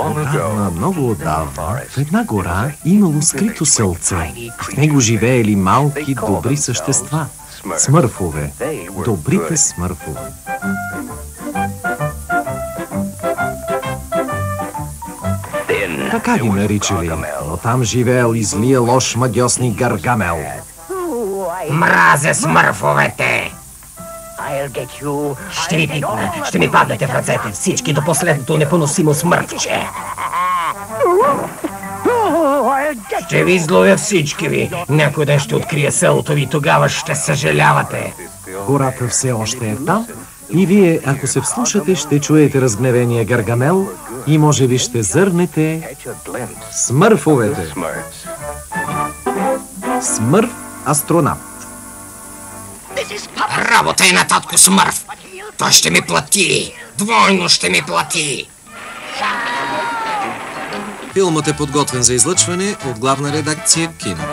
Отдавна, много отдавна, в една гора имало скрито селце. В него живеели малки, добри същества. Смърфове. Добрите смърфове. Така ги наричали, но там живеел и злия лош магьосник Гаргамел. Мразя смърфовете! Ще ви пипна, ще ми паднете в ръцете, всички до последното непоносимо смърфче. Ще ви изловя всички ви. Някой ден ще открие селото ви, тогава ще съжалявате. Гората все още е там и вие, ако се вслушате, ще чуете разгневения Гаргамел и може би ще зърнете смърфовете. Смърф астронавт. Работа е на татко Смърф. Той ще ми плати. Двойно ще ми плати. Филмът е подготвен за излъчване от главна редакция Кино.